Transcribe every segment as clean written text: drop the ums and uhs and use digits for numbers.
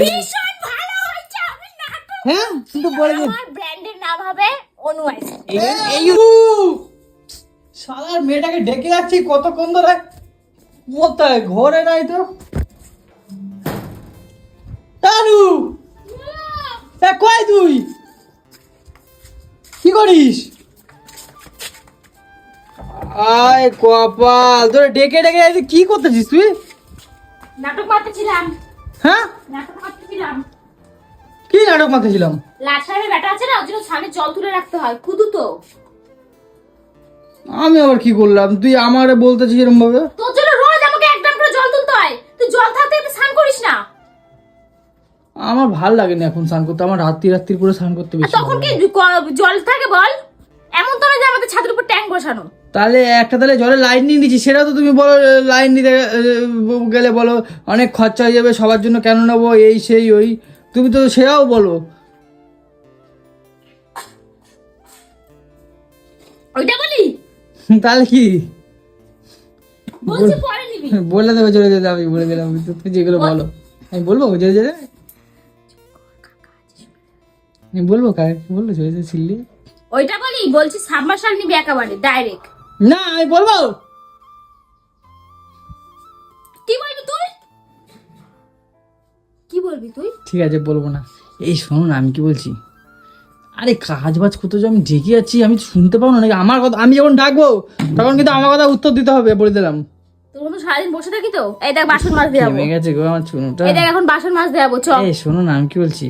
ভীষণ ভালো হয়েছে। আমি নাটক হ্যাঁ কিন্তু বলে দিন আমার ব্র্যান্ডের নাম হবে অনু আইসক্রিম। এই শালার মেয়েটাকে ডেকে যাচ্ছি কতক্ষণ ধরে, কোথায় ঘরে নাই তো। তানু কই তুই কি করিস? আয় কপাল, তোরে ডেকে ডেকে যাচ্ছি, কি করতেছিস তুই? নাটক মারতেছিলাম। হ্যাঁ নাটক মারতেছিলাম। কি নাটক মারতেছিলাম? লাট সাহেবের ব্যাটা আছে না, ওর জন্য ছানে জল তুলে রাখতে হয়, কুদু তো। আমি আবার কি করলাম? তুই আমারে বলতেছিস এরকম ভাবে? তোর জন্য রোজ আমাকে একদম করে জল তুলতে হয়, তুই জল থাকতে একটু স্নান করিস না। আমার ভাল লাগে না এখন স্নান করতে, আমার রাত্রি করে স্নান করতে আর বেশি তখন ভালো কি লাগে। জল থাকে বল? এমন তো না যে আমাদের ছাদের উপর ট্যাঙ্ক বসানো। তাহলে তাহলে জলের লাইন নিয়ে দিচ্ছি, সেটা তো তুমি বলো লাইন নিতে গেলে বলো অনেক খরচা হয়ে যাবে, সবার জন্য কেন নেবো এই সেই ওই, তুমি তো সেটাও বলো। ওইটা বলি? তাহলে কি বলছি পরে নিবি। বলে দেবো, জোরে জোরে আমি বলে দিলাম, তুমি যেগুলো বলো আমি বলবো জোরে জোরে, আমি বলবো কাকে বললো জোরে জোরে ছিল্লি? ওইটা বলি? বলছি সাবমার্শাল নিবি একেবারে ডাইরেক্ট। না আমি বলবো। কি বলবি তুই? কি বলবি তুই? ঠিক আছে বলবো না। এই শোনো না আমি কি বলছি, আরে কাজ বাজ করতে যে আমি ডেকে যাচ্ছি, আমি তো শুনতে পাবো না নাকি? আমার কথা আমি যখন ডাকবো তখন কিন্তু আমার কথা উত্তর দিতে হবে, বলে দিলাম। তোর মতো সারাদিন বসে থাকি তো। এই দেখ বাসন মাছ দেওয়াবো। থেমে গেছে গো আমার চুনুটা। এই দেখ এখন বাসন মাছ দেওয়াবো, চ। এই শোনো না আমি কি বলছি,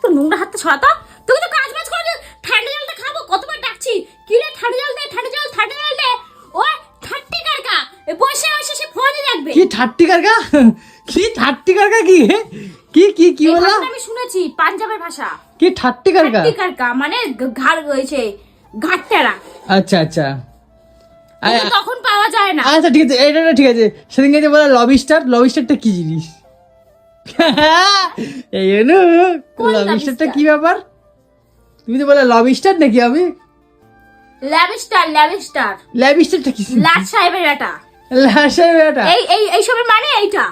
তো নোংরা হাতটা ছড়াতো। তুই তো কাজ বাজ করে ঠান্ডা জলটা খাবো, কতবার ডাকছি কি রে ঠান্ডা জল দে, ঠান্ডা জল, ঠান্ডা জল দে। ওই ঠাট্টি কারকা বসে বসে সে ফোনই দেখবে। কি ঠাট্টি কারকা? কি ঠাট্টি কারকা? কি কি কি কি এই বললা? ভাষাটা আমি শুনেছি, পাঞ্জাবের ভাষা। কি ঠাট্টি কারকা? ঠাট্টি কারকা মানে ঘাড় হয়েছে, ঘাটতেরা। আচ্ছা আচ্ছা ওটা তখন পাওয়া যায় না। আচ্ছা ঠিক আছে, এটা ঠিক আছে। সেদিনকে যে বলা লবিস্টার, লবিস্টারটা কি জিনিস? এই কোন লবিস্টারটা lobster? কি ব্যাপার? তুমি তো বলে লবিস্টার নাকি? আমি ল্যাভিস্টার, ল্যাভিস্টার ল্যাবিস্টারটা কি? লাট সাহেবের এটা। লাশাই বেটা। এই সবের মানে এইটা।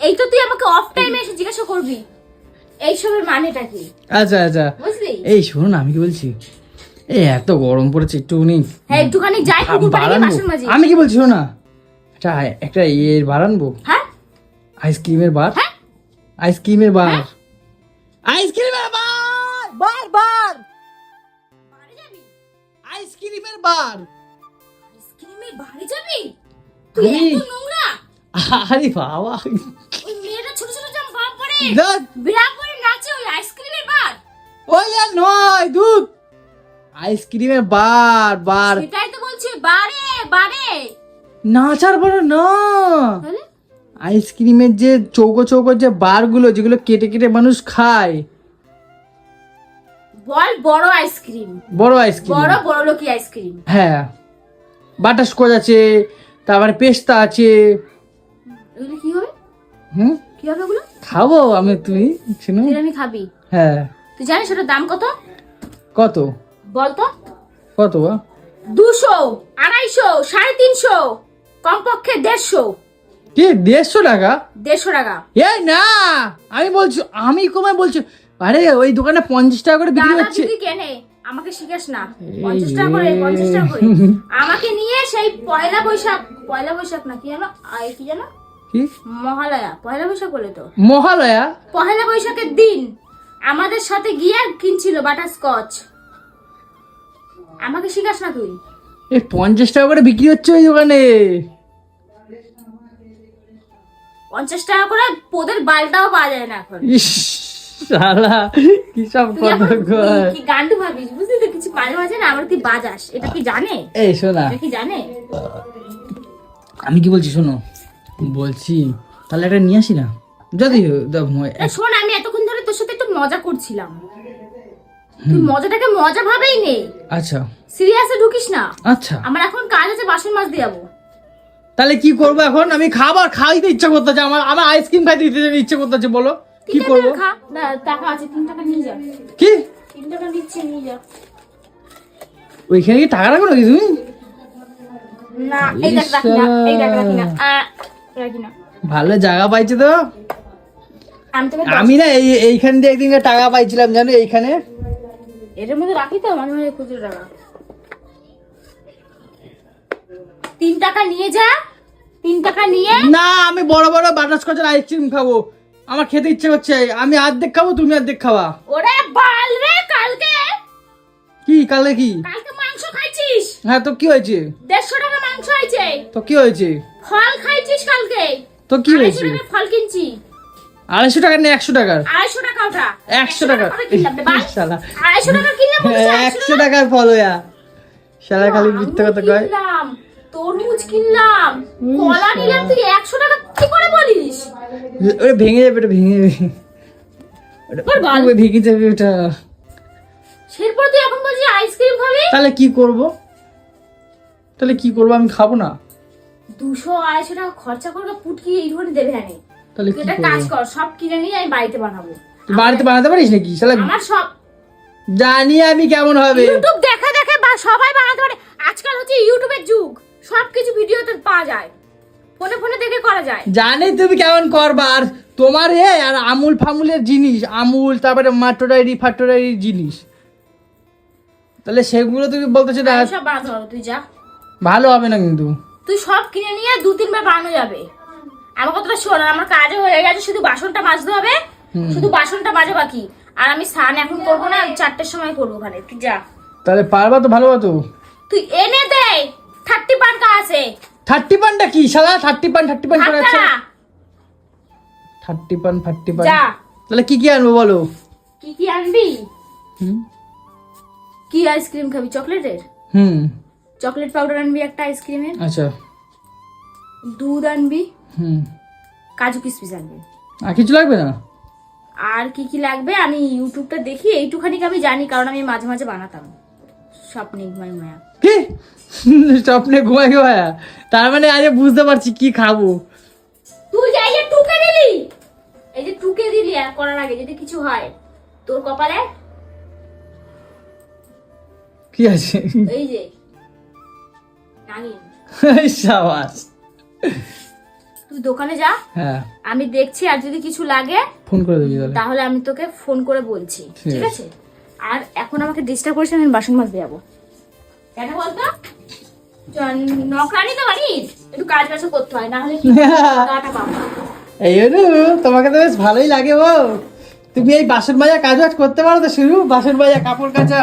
এইটা তুই আমাকে অফ টাইমে এসে জিজ্ঞাসা করবি এই সবের মানেটা কি, আচ্ছা আচ্ছা বুঝলি? এই শোনো না আমি কি বলছি, এই এত গরম পড়েছে একটুখানি হ্যাঁ একটুখানি যাই পুকুর পাড়ে গিয়ে বাসন মাজি। আমি কি বলছি শোনো না, একটা একটা ইয়ের বার আনবো, হ্যাঁ আইসক্রিমের বার। হ্যাঁ আইসক্রিমের বার, হ্যাঁ? আইসক্রিমের বার, বার বার, বাড়ি যাবি? আইসক্রিমের বার। আইসক্রিমের বাড়ি যাবি? তুই আমি- এত নোংরা। আরে বাবা ওই মেয়েটা ছোট ছোট জামা পা পরে ধ্যাৎ, বিরাট করে নাচে, ওই আইসক্রিমের বার। ওই আর নয় দুধ, আইসক্রিমের বার বার। সেটাই তো বলছি, বারে বারে। নাচার বড় না, তাহলে আইসক্রিমের যে চৌকো চৌকো যে বারগুলো যেগুলো কেটে কেটে মানুষ খায়, বল বড় আইসক্রিম, বড় আইসক্রিম। বড় বড় লোকি আইসক্রিম। হ্যাঁ বাটারস্কচ আছে, তারপরে পেস্তা আছে। এগুলো কি হবে? হুম কি হবে ওগুলো? খাবো আমি, তুমি শুনো। তুই আমি খাবি? হ্যাঁ তুই জানিস ওটার দাম কত? কত? বল তো। কত? 200, 250, 350, কমপক্ষে 150। কি 150 টাকা? 150 টাকা। এই না আমি বলছি, আমি কমায় বলছি, আরে ওই দোকানে 50 টাকা করে বিক্রি দাদা হচ্ছে। দিদি কেনে, আমাকে শিখাস না। এই 50 টাকা করে, রে। 50 টাকা করে আমাকে নিয়ে সেই পয়লা বৈশাখ না কি জানো, কি জানো, কি মহালয়া, পয়লা বৈশাখ বলে তো, মহালয়া? পয়লা বৈশাখের দিন আমাদের সাথে গিয়ে কিনছিল বাটারস্কচ। আমাকে শিখাস না তুই। এই 50 টাকা করে বিক্রি হচ্ছে ওই দোকানে। 50 টাকা করে পোদের বালটাও পাওয়া যায় না এখন। ইস শালা কি সব তুই কথা এখন কয়। কি গান্ডু ভাবিস, বুঝলি তো? কিছু মাঝে মাঝে না আমার তুই বাজাস, এটা কি জানে? এই শোনা, এটা কি জানে? আমি কি বলছি শোনো, বলছি তাহলে একটা নিয়ে আসি না, যদি তা শোন, আমি এতক্ষণ ধরে তোর সাথে একটু মজা করছিলাম, তুই মজাটাকে মজা ভাবেই নে, আচ্ছা সিরিয়াসে ঢুকিস না। আচ্ছা আমার এখন কাজ আছে, বাসন মাছ দিয়ে যাবো। তাহলে কি করবো এখন? আমি খাবার খাইতে ইচ্ছা করতেছে, আমার আমার আইসক্রিম খাইতে ইচ্ছা করতেছে, বলো কি 3 করবো? টাকা খা না, টাকা আছে 3 টাকা নিয়ে যা। কি 3 টাকা দিচ্ছি, নিয়ে যা। ওইখানে কি টাকা রাখো নাকি তুমি? না এই দেখ রাখি না, এই দেখ রাখি না, রাখি না। ভালো জায়গা পাইছে তো। আমি তোকে আমি না এইখান দিয়ে একদিন টাকা পাইছিলাম জানো, এইখানে। এর মধ্যে রাখি তো মাঝে মাঝে খুচরো টাকা। 3 টাকা নিয়ে যা, 3 টাকা নিয়ে। না আমি বড় বড় বাটারস্কচের আইসক্রিম খাবো, আমার খেতে ইচ্ছে করছে। আমি অর্ধেক খাবো, তুমি অর্ধেক খাওয়া। ওরে বাল রে, কালকে কি কালে কি? কালকে মাংস খাইছিস? হ্যাঁ তো কি হয়েছে? 150 টাকা মাংস হয়েছে। তো কি হয়েছে? ফল খাইছিস কালকে? তো কি হয়েছে? 250 টাকা ফল কিনছি। 250 টাকা না 100 টাকার? 250 টাকা ওটা। 100 টাকা। শালা 250 টাকা কিনলাম। 100 টাকার ফল হইয়া শালা খালি মিথ্যা কথা কয়। কিনলাম তরমুজ, কিনলাম কলা, নিলাম। তুই 100 টাকা কি করে বলিস? ওটা ভেঙে যাবে, ওটা ভেঙে যাবে, ওটা ভেঙে যাবে ওটা। সেরপর তুই এখন বলছিস আইসক্রিম খাবি? তাহলে কি করব? তাহলে কি করব? আমি খাবো না। 200-250 টাকা খরচা করে পুটকি এইটুকুনি দেবে আনে। তাহলে কি এটা করব? কাজ কর, সব কিনে নিয়ে আমি বাড়িতে বানাবো। তুই বাড়িতে বানাতে পারিস নাকি? শালা আমার সব জানি আমি কেমন হবে। ইউটিউব দেখে দেখে বা সবাই বানাতে পারে। আজকাল হচ্ছে ইউটিউবের যুগ, সবকিছু ভিডিওতে পাওয়া যায়, ফোনে ফোনে দেখে করা যায়। জানি তুমি কেমন করবা। আর তোমার আর আমুল ফামুলের জিনিস, আমুল তারপরে মাটোরাইরি ফাটোরাইরি জিনিস, তাহলে সেগুলো তুমি বলতেছো না আমি সব বানাতে পারবো, তুই যা। ভালো হবে না কিন্তু। তুই সব কিনে নিয়ে 2-3 বার বানানো যাবে। আমার কথাটা শোন, আমার কাজও হয়ে গেছে, শুধু বাসনটা মাজতে হবে, শুধু বাসনটা মাজা বাকি। আর আমি স্নান এখন করবো না, 4টের সময় করবো ওখানে, তুই যা। তাহলে পারবা তো? ভালো তো। তুই এনে দে, 30 পান্ডা আছে। 30 পানটা কি শালা? 30 পান করে আছে। হাতটা 30 পান যা। তাহলে কি কি আনবো বলো? কি কি আনবি? হুম কি আইসক্রিম খাবি? চকলেটের? হুম চকলেট পাউডার আনবি একটা আইসক্রিমের, আচ্ছা। দুধ আনবি, হুম কাজু কিশমিশ আনবি। আর কিছু লাগবে না? আর কি কি লাগবে আমি ইউটিউবটা দেখি, এইটুখানি আমি জানি, কারণ আমি মাঝে মাঝে বানাতাম। স্বপ্নে ঘুমাই মায়া। কি স্বপ্নে ঘুমাই ঘুমায়া? তার মানে আজ বুঝতে পারছি কি খাবো। তুই যাই যে টুকে দিলি, এই যে টুকে দিলি, আর করার আগে যদি কিছু হয় তোর কপালে, কি আছে? এই যে নাগিন। সাবাস। তুই দোকানে যা, হ্যাঁ আমি দেখছি, আর যদি কিছু লাগে ফোন করে দিবি তাহলে। তাহলে আমি তোকে ফোন করে বলছি, ঠিক আছে? আর এখন আমাকে ডিস্টার্ব করিস না, আমি বাসন মাজতে যাবো। কেন বলতো? নকরানি তো বাড়ির, একটু কাজ বাজ করতে হয়, না হলে কি টাকা পাবো। এই তোমাকে তো বেশ ভালোই লাগে। ও তুমি এই বাসন মাজা কাজ বাজ করতে পারো তো? শুরু বাসন মাজা, কাপড় কাচা,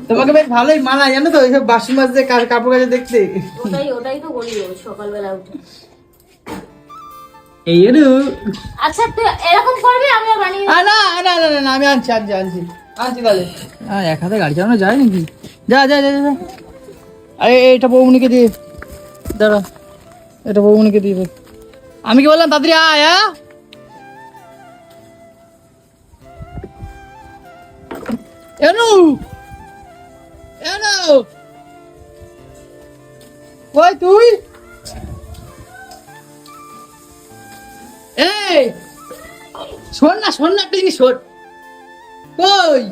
তোমাকে বেশ ভালোই মানায় জানো তো, এইসব বাসন মাজতে কাপড় কাচা দেখতে। ওটাই তো বলি রোজ সকালবেলা উঠে। এই আচ্ছা তুই এরকম করবি, আমিও বানিয়ে না না না না না, আমি আনছি তাহলে। এক হাতে গাড়ি চালানো যায় নাকি? যা যা যা যা। আরে এটা বৌমনিকে দিয়ে দাঁড়া, এটা বৌমনিকে দিয়ে দে। আমি কি বললাম তাড়াতাড়ি আয়। এনু এনু কই তুই? এই শোন না একটা জিনিস শোন। কই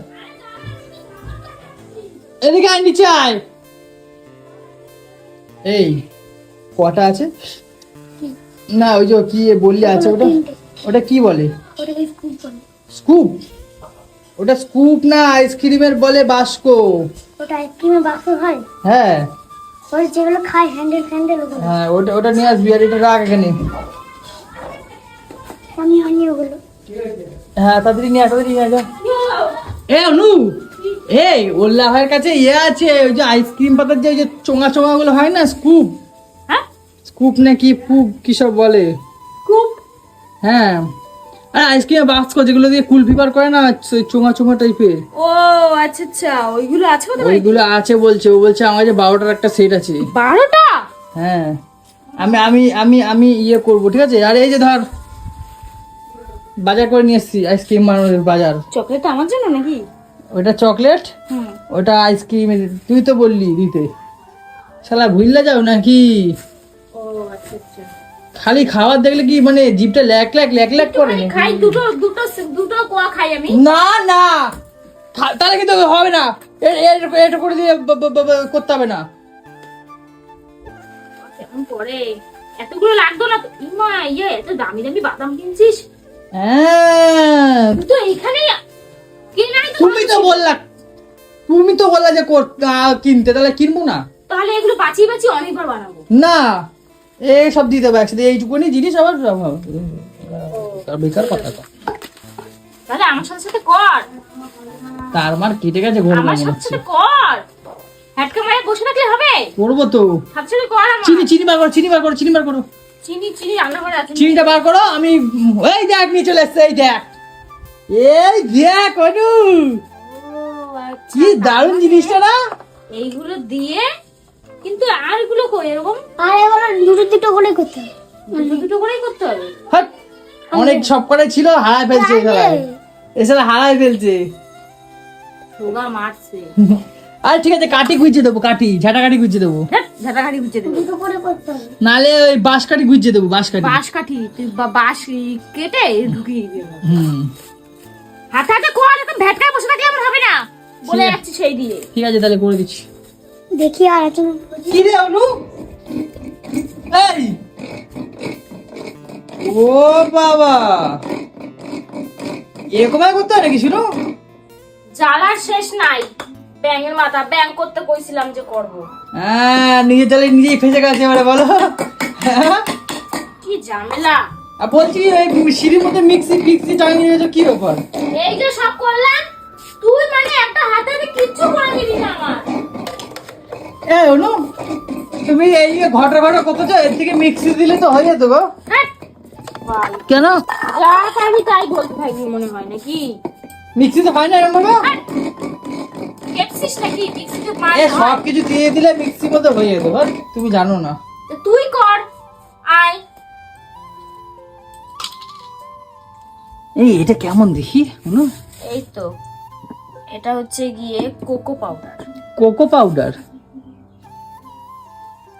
এদিকে আয়, নিচে আয়। এই কটা আছে? না ওই যে কি বললি আছে, ওটা কি বলে? স্কুপ? ওটা স্কুপ না, আইসক্রিমের বলে বাস্কো। ওটা আইসক্রিমের বাক্স হয়? হ্যাঁ ওই যেগুলো খায় হ্যান্ডেল ওগুলো। হ্যাঁ ওটা নিয়ে আসবি। আর এটা রাখ এখানে। আমি ওগুলো। হ্যাঁ তাড়াতাড়ি নিয়ে যা। এ অনু, এই ওল্লা ভাইয়ের কাছে আছে ওই যে আইসক্রিম পাতার যে ওই যে চোঙা গুলো হয় না, স্কুপ। হ্যাঁ স্কুপ না কি ফুপ কি সব বলে। খুব হ্যাঁ আর আইসক্রিম বাক্স যেগুলো দিয়ে কুলফি বার করে না, চোঙা টাইপের। ও আচ্ছা আচ্ছা, ওইগুলো আছে ওদের? ওইগুলো আছে বলছে। ও বলছে আমার যে 12টার একটা সেট আছে। 12টা? হ্যাঁ আমি ইয়ে করবো, ঠিক আছে? আর এই যে ধর বাজার করে নিয়ে এসছি, আইসক্রিম বানানোর বাজার। চকলেট আমার জন্য নাকি? ওটা চকলেট, ওটা আইসক্রিম। তুই তো বললি দিতে, শালা ভুললে যাও নাকি? ও আচ্ছা আচ্ছা। খালি খাবার দেখলে কি মানে জিভটা ল্যাক করে নাকি? খাই দুটো কোয়া খাই আমি। না না তাহলে কিন্তু হবে না। এটা করে দিয়ে করতে হবে না। কেমন করে এতগুলো লাগতো না তো। ইমা এত দামি দামি বাদাম কিনছিস? হ্যাঁ তুই তো এখানে কিনে আনি তো। তুমি তো বললা যে কিনতে, তাহলে কিনবো না? তাহলে এগুলো বাঁচিয়ে বাঁচিয়ে অনেকবার বানাবো। না এই সব দিয়ে দেবো একসাথে, এইটুকুনি জিনিস আবার বেকার কথা। তাহলে আমার সাথে সাথে কর। তার মার কেটে গেছে ঘর আমার সাথে সাথে কর। হ্যাটকা মারে বসে থাকলে হবে? করবো তো। সাথে সাথে কর আমার। চিনি বার করো, চিনি বার করো। চিনি রান্নাঘরে আছে। চিনিটা বার করো, আমি এই দেখ নিয়ে চলে এসছে, এই দেখ অনু, আচ্ছা। কি দারুণ জিনিসটা না? এইগুলো দিয়ে কিন্তু আর এগুলো কই এরকম আর এগুলো দুটো করে করতে হবে। দুটো করেই করতে হবে। হাট, অনেক সব করে ছিল, হারায় ফেলছে এছাড়া হারায় ফেলছে। সোগা মারছে। আর ঠিক আছে, কাটি গুঁজে দেবো, ঝাঁটা কাটি গুঁজে দেবো, ঝাঁটাকাঠি গুছিয়ে দেবো। দুটো করে করতে হবে। নালে ওই বাঁশ কাটি গুঁজে দেবো, বাঁশ কাঠি তুই বাঁশ কেটে ঢুকিয়ে দিবি। হুম হাতে হাতে কর, এরকম ভেটকায় বসে থাকলে আমার হবে না, বলে যাচ্ছি সেই দিয়ে। ঠিক আছে তাহলে করে দিচ্ছি। দেখি আর একটা কি রে অনু, এই ও বাবা, এরকম করতে হয় নাকি? শুনো, জ্বালার শেষ নাই। ব্যাঙের মাথা, ব্যাং করতে কইছিলাম যে করব। হ্যাঁ নিজে তাহলে নিজেই ফেসে গেছে এবারে, বলো কি ঝামেলা। আর বলছি এই সিঁড়ির মধ্যে মিক্সি টাঙিয়ে দিয়েছো, কি ব্যাপার? এই যে সব করলাম, তুই মানে একটা হাতে কিচ্ছু করে দিবি না আমার। এই অনু, তুমি এই ঘটা করতেছো, এর থেকে মিক্সি দিলে তো হয়ে যেত গো। হ্যাঁ ভাই, কেন যা আমি তাই বলতে থাকবি মনে হয় নাকি? মিক্সি তো হয় না এরকম ভাবে? দেখছিস নাকি মিক্সিতে মার এ সব কিছু দিয়ে দিলে মিক্সি মধ্যে হয়ে যেত, তুমি জানো না। তুই কর, আয়। এই এটা কেমন দেখি অনু? এই তো, এটা হচ্ছে গিয়ে কোকো পাউডার। Cocoa powder?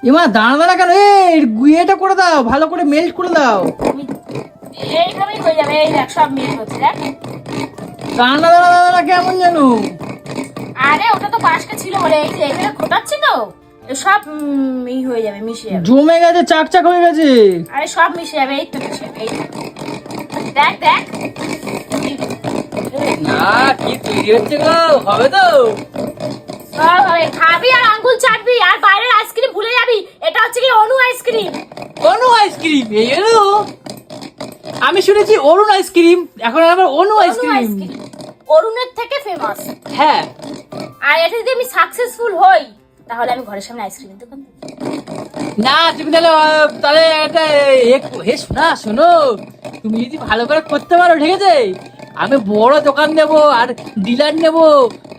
এমা দাঁড়া কেন, এই গুইয়েটা করে দাও, ভালো করে মেল্ট করে দাও। এইভাবেই হয়ে যাবে। এই দেখ সব মিক্স হচ্ছে, দেখ। দাঁড়া কেমন জানো? আরে ওটা তো বাসকা ছিল বলে এই যে এখানে খোটাচ্ছি তো, সব এই হয়ে যাবে, মিশে যাবে। জমে গেছে, চাকচাক হয়ে গেছে। আরে সব মিশে যাবে, এই তো মিশে যাবে, এই তো। দেখ দেখ না কি তৈরি হচ্ছে গো, হবে তো? সব হবে। খাবি আর আঙ্গুল চাটবি আর বাইরের আইসক্রিম ভুলে যাবি। এটা হচ্ছে কি অনু আইসক্রিম। অনু আইসক্রিম? এই অনু, আমি শুনেছি অরুণ আইসক্রিম, এখন আবার অনু আইসক্রিম। অরুণের থেকে ফেমাস। হ্যাঁ, আর এটা যদি আমি সাকসেসফুল হই তাহলে আমি ঘরের সামনে আইসক্রিমের দোকান দেব। না তুমি তাহলে এটা শোনো, তুমি যদি ভালো করে করতে পারো, ঠিক আছে, আমি বড় দোকান দেবো আর ডিলার নেবো।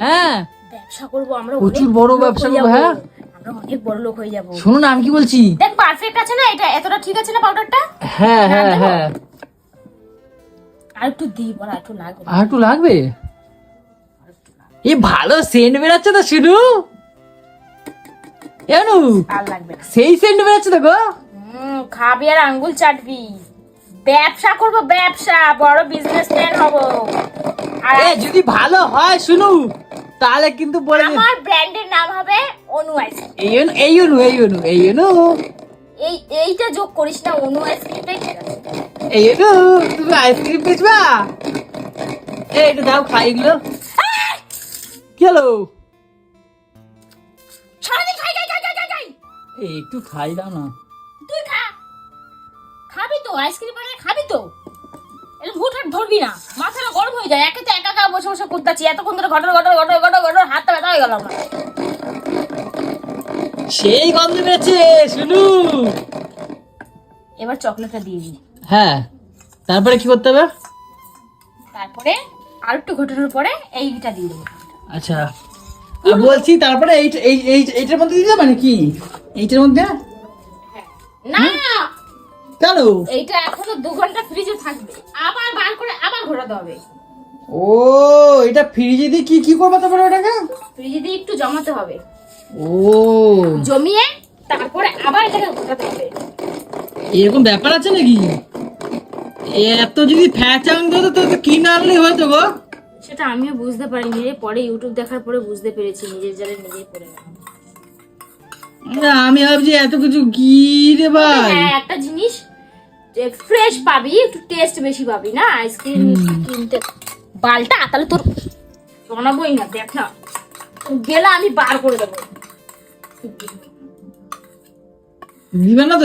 হ্যাঁ, ব্যবসা করবো আমরা, প্রচুর বড় ব্যবসা করবো। হ্যাঁ, আমরা অনেক বড় লোক হয়ে যাবো। শোনো না আমি কি বলছি, দেখ পারফেক্ট আছে না এটা, এতটা ঠিক আছে না পাউডারটা? হ্যাঁ আর একটু দিই বলা, একটু লাগবে। আর একটু লাগবে? এই ভালো সেন্ট বেরাচ্ছে তো শুনু, এনু আর লাগবে না। সেই সেন্ট বেরাচ্ছে তো গো। খাবি আর আঙ্গুল চাটবি। ব্যবসা করবো, ব্যবসা, বড় বিজনেসম্যান হবো। আর যদি ভালো হয় শুনু, তাহলে কিন্তু বলে আমার ব্র্যান্ডের নাম হবে অনু আইসক্রিম। এই অনু এইটা যোগ করিস না, অনু আইসক্রিমটাই ঠিক আছে। এই অনু, তুমি আইসক্রিম বেচবা? এইটা দাও, খাই এগুলো। কি হলো? সারাদিন খাই খাই খাই খাই খাই। একটু খাই দাও না। তুই খাবি তো আইসক্রিম বানিয়ে খাবি তো, এরকম হুটহাট ধরবি না, মাথাটা গরম হয়ে যায়। একে তো একা বসে বসে করতেছি এতক্ষণ ধরে, ঘটর হাতটা ব্যথা হয়ে গেল আমার। সেই গন্ধ বেরোচ্ছে শুনু। এবার চকলেটটা দিয়ে দিই। হ্যাঁ, তারপরে কি করতে হবে? তারপরে আর একটু ঘটনার পরে এইটা দিয়ে দেবো। আচ্ছা, বলছি তারপরে এইটার মধ্যে দিতে মানে কি? এইটার মধ্যে না, কেন? এইটা এখনো 2 ঘন্টা ফ্রিজে থাকবে, আবার বার করে আবার ঘোরাতে হবে। ও, এটা ফ্রিজে দিয়ে কি করবো তারপরে ওটাকে? ফ্রিজে দিয়ে একটু জমাতে হবে। ও, জমিয়ে তারপরে আবার এটাকে ঘোরাতে হবে। এরকম ব্যাপার আছে নাকি? এত যদি ফ্যাচাং দিত তো কিনে আনলেই হয়তো গো। সেটা আমিও বুঝতে পারিনি রে, পরে ইউটিউব দেখার পরে বুঝতে পেরেছি নিজের জালে নিজেই পড়ে গেলাম। আমি ভাবছি এত কিছু কি রে ভাই। হ্যাঁ একটা জিনিস ফ্রেশ পাবি, একটু টেস্ট বেশি পাবি না আইসক্রিম কিনতে। বালটা তাহলে তোর বানাবোই না, দেখ না গেলে আমি বার করে দেবো। দিবা না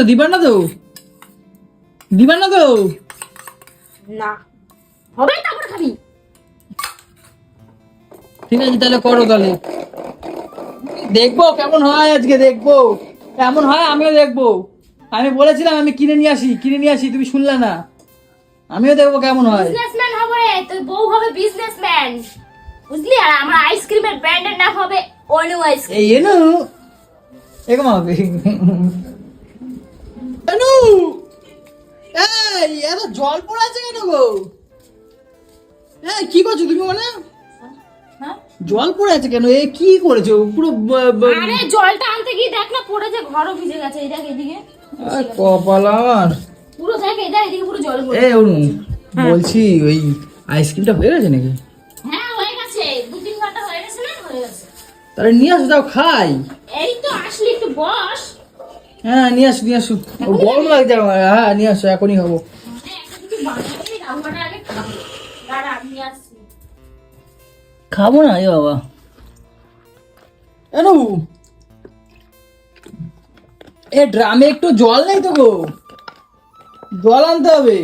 তো না হবে তারপরে খাবি। ঠিক আছে তাহলে করো, তাহলে দেখবো কেমন হয়, আজকে দেখবো কেমন হয়, আমিও দেখবো। আমি বলেছিলাম আমি কিনে নিয়ে আসি, তুমি শুনলে না। আমিও দেখবো কেমন হয়। বিজনেসম্যান হবে, তোর বউ হবে বিজনেসম্যান, বুঝলি? আর আমার আইসক্রিমের ব্র্যান্ডের নাম হবে অনু আইসক্রিম। এই এনু এরকম হবে। এনু এই এত জল পড়ে আছে কেন গো? এই কি করছো তুমি? মানে হ্যাঁ? জল পড়ে আছে কেন? এ কি করেছো পুরো? আরে জলটা আনতে গিয়ে দেখ না পড়েছে, ঘরও ভিজে গেছে। এই দেখ এদিকে কপাল আমার। পুরো দেখ, এই দেখ এদিকে পুরো জল পড়ে। এই অনু বলছি ওই আইসক্রিমটা হয়ে গেছে নাকি? হ্যাঁ হয়ে গেছে, 2-3 ঘন্টা হয়ে গেছে না? হয়ে গেছে। তাহলে নিয়ে আসো, দাও খাই। এই তো আসলি, একটু বস। হ্যাঁ নিয়ে আসো। ও গরম লাগছে আমার। হ্যাঁ নিয়ে আসো, এখনই খাবো। একটা কিছু বানাবি, রান্নাটা আগে খাবো। দাঁড়া আমি আসছি। খাবো না এ বাবা। এনু এ ড্রামে একটু জল নেই তো গো, জল আনতে হবে।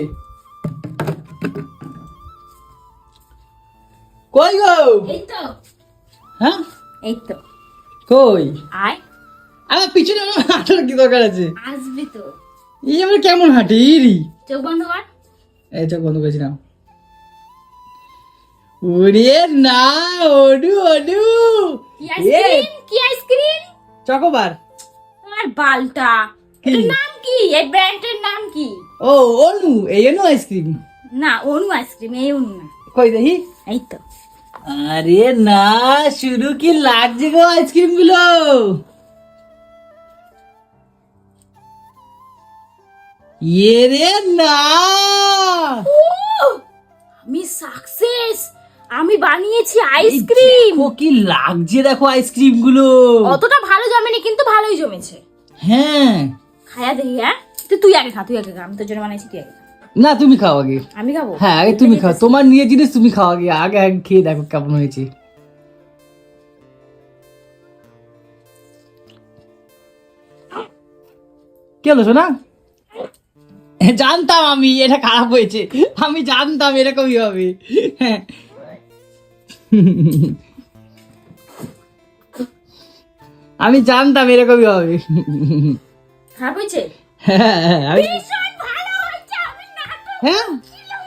কই গো? এই তো, হ্যাঁ এই তো কই? আয়। আমার পিছনে আমার হাঁটার কি দরকার আছে? আসবি তো। এই আমার কেমন হাঁটি রি? চোখ বন্ধ কর। এই চোখ বন্ধ করেছি না। ওরে না, ওডু কি আইসক্রিম? চকোবার। আর বালটা, কি? এর নাম কি? এই ব্র্যান্ডের নাম কি? ও অনু, এই অনু আইসক্রিম। না অনু আইসক্রিম, এই অনু না। কই দেখি। এই তো। আরে না, শুরু কি লাগছে গো আইসক্রিম গুলো। ইয়ে রে না, আমি সাকসেস, আমি বানিয়েছি আইসক্রিম। ও কি লাগছে দেখো আইসক্রিম গুলো। অতটা ভালো জমেনি কিন্তু ভালোই জমেছে। হ্যাঁ খায়া দেখি। হ্যাঁ তুই আগে খা, আমি তোর জন্য বানাইছি, তুই আগে খা। না তুমি খাও আগে। আমি খাবো? হ্যাঁ আগে তুমি খাও, তোমার নিয়ে জিনিস তুমি খাও আগে। আগে আগে খেয়ে দেখো কেমন হয়েছে। কি হলো শোনা? জানতাম আমি এটা খারাপ হয়েছে, আমি জানতাম এরকমই হবে। আমি জানতাম এরকমই হবে। খারাপ হয়েছে? ভীষণ ভালো হয়েছে, আমি নাটক হ্যাঁ করছিলাম।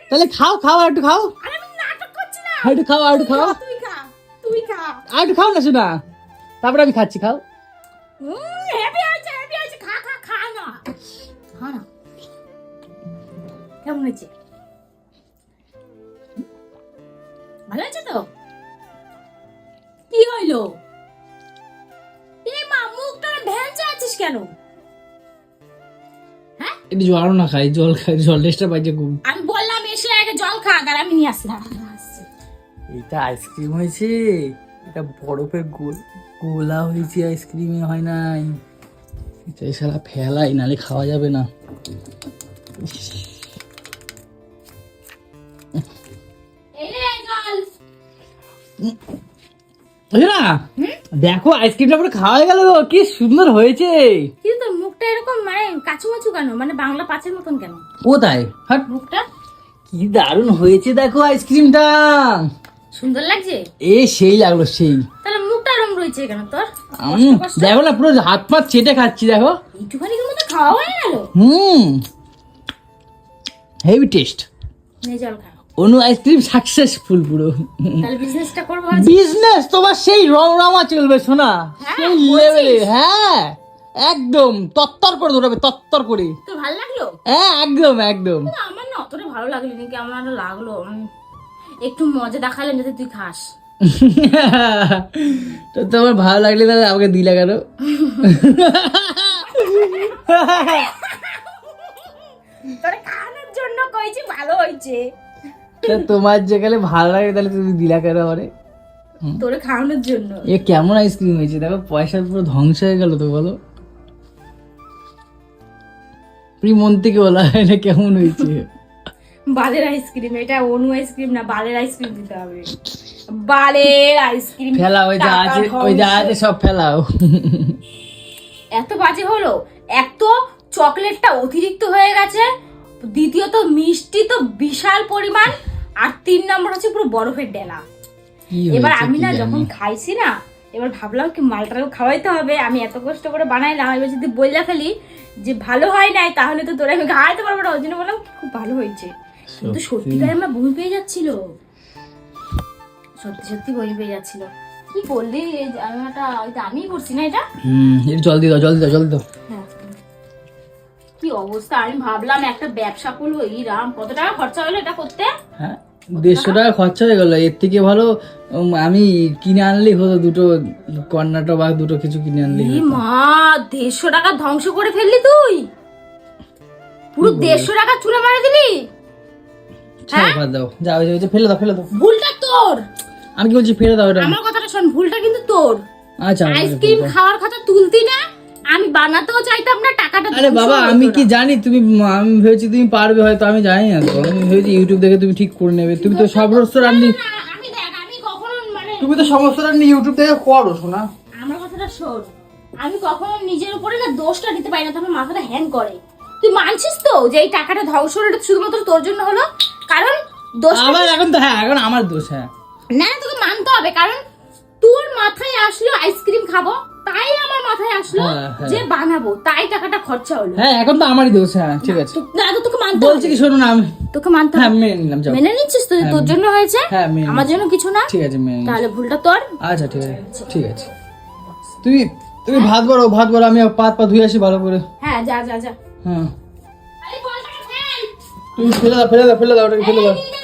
তাহলে খাও আর একটু খাও, আরে আমি নাটক করছিলাম। আর একটু খাও। তুই খা। আর একটু খাও না শোনা, তারপরে আমি খাচ্ছি, খাও। হেভি হয়েছে। খা না। কেমন হয়েছে? ভালো হয়েছে তো? কি হইলো? এই মা মুখটা ভেঙে আছিস কেন? হ্যাঁ একটু জল না খাই, জল টেস্টটা পাইছে খুব। আমি বললাম এসে আগে জল খা, আর আমি নিয়ে আসছি। এটা আইসক্রিম হয়েছে, এটা বরফের গোলা হয়েছে, আইসক্রিমে হয় নাই। এটা সারা ফেলাই, নালে খাওয়া যাবে না। না দেখো আইসক্রিমটা পুরো খাওয়া হয়ে গেল, কি সুন্দর হয়েছে। কিন্তু মুখটা এরকম মানে কাচুমাচু কেন? মানে বাংলা পাঁচের মতন কেন কোথায় হাট? মুখটা? কি দারুণ হয়েছে দেখো আইসক্রিমটা, সুন্দর লাগছে। সেই লাগলো সেই। তাহলে মুখটা এরকম রয়েছে কেন তোর? দেখো না পুরো হাত পা চেটে খাচ্ছি দেখো। একটুখানি মতো খাওয়া হয়ে গেল। Heavy taste. নে জল খা। অনু আইসক্রিম সাকসেসফুল পুরো। তাহলে বিজনেসটা করবো। বিজনেস তোমার সেই রমরমা চলবে শোনা, সেই লেভেলে। হ্যাঁ একদম তত্তর করে ধরবে, তত্তর করে। তো ভালো লাগলো? হ্যাঁ একদম। আমার না অতটা ভালো লাগলো নাকি, আমার লাগলো একটু মজা দেখালেন যাতে তুই খাস। তো তোমার ভালো লাগলে তাহলে আমাকে দিলে কেন? তোর খাওয়ানোর জন্য কইছি ভালো হয়েছে। তা তোমার যেখানে ভালো লাগে তাহলে তুমি দিলা কেন আমারে? তোরে খাওয়ানোর জন্য। এ কেমন আইসক্রিম হয়েছে দেখো, পয়সার পুরো ধ্বংস হয়ে গেল তো বলো। তুমি মন থেকে বলা এটা কেমন হয়েছে? বালের আইসক্রিম, এটা অনু আইসক্রিম না, বালের আইসক্রিম দিতে হবে। বালের আইসক্রিম ফেলাও, ওই যা আছে ওই যা আছে সব ফেলাও। এত বাজে হলো, এক তো চকলেটটা অতিরিক্ত হয়ে গেছে, দ্বিতীয়ত মিষ্টি তো বিশাল পরিমাণ, আর 3 নম্বর হচ্ছে পুরো বরফের ডেলা। কি এবার হয়েছে আমি কি না জানি। যখন খাইছি না, এবার ভাবলাম কি মালটাকেও খাওয়াইতে হবে, আমি এত কষ্ট করে বানাইলাম, এবার যদি বইলা ফেলি যে ভালো হয় নাই তাহলে তো তোরা আমি খাওয়াইতে পারবো না, ওই জন্য বললাম খুব ভালো হয়েছে। কিন্তু সত্যিকার আমার বমি পেয়ে যাচ্ছিল, সত্যি সত্যি বমি পেয়ে যাচ্ছিল। কি করলি? এই জামাটা আমি করছি না এটা। একটু জল দিয়ে দাও, জল দিয়ে দাও, জল দিয়ে দাও। হ্যাঁ। কি অবস্থা, আমি ভাবলাম একটা ব্যবসা করবো, এই রাম কত টাকা খরচা হলো এটা করতে। হ্যাঁ 150 টাকা খরচা হয়ে গেল, এর থেকে ভালো আমি কিনে আনলেই হতো, দুটো কর্নাটো বা দুটো কিছু কিনে আনলেই এই হতো। মা, 150 টাকা ধ্বংস করে ফেললি তুই, পুরো 150 টাকা চুলে মারা দিলি। ছাড়ো, বাদ দাও, যা হয়েছে ফেলে দাও, ফেলে দাও। ভুলটা তোর, আমি কি বলছি ফেলে দাও এটা। আমার কথাটা শোন, ভুলটা কিন্তু তোর। আচ্ছা আইসক্রিম খাওয়ার কথা তুলতি না, আমি বানাতেও চাইতাম না, টাকাটা আরে ধ্বংস বাবা হতো আমি না। কি জানি তুমি, আমি ভেবেছি তুমি পারবে, হয়তো আমি জানি না তো, আমি ভেবেছি ইউটিউব দেখে তুমি ঠিক করে নেবে। তুমি তো সমস্ত রান্নি, না, আমি দেখ, আমি কখনো মানে তুমি তো সমস্ত রান্নি ইউটিউব দেখে করো শোনা। আমার কথাটা শোন, আমি কখনো নিজের উপরে না দোষটা দিতে পারি না, তখন মাথাটা হ্যাং করে। তুই মানছিস তো যে এই টাকাটা ধ্বংস হলো, এটা শুধুমাত্র তোর জন্য হলো, কারণ দোষ আবার এখন তো হ্যাঁ, এখন আমার দোষ। হ্যাঁ না না, তোকে মানতে হবে, কারণ তোর মাথায় আসলো আইসক্রিম খাবো, তাই আমার মাথায় আসলো হ্যাঁ, হ্যাঁ। যে বানাবো, তাই টাকাটা খরচা হলো। হ্যাঁ এখন তো আমারই দোষ। হ্যাঁ ঠিক আছে, না তো তোকে মানতে বলছি হবে, কি শোনো না, আমি তোকে মানতে হ্যাঁ হবে। মেনে নিলাম, যাও। মেনে নিচ্ছিস তো যে তোর জন্য হয়েছে, হ্যাঁ, মেনে আমার জন্য কিছু না, ঠিক আছে মেনে নিলাম। তাহলে ভুলটা তোর। আচ্ছা ঠিক আছে, ঠিক আছে। তুমি তুমি ভাত বাড়ো, ভাত বাড়ো, আমি পাত পা ধুয়ে আসি ভালো করে। হ্যাঁ যা যা যা। হ্যাঁ আরে বলটা ফেল। তুমি ফেলে দাও, ফেলে দাও, ফেলে দাও, ওটাকে ফেলে দাও। এই নে,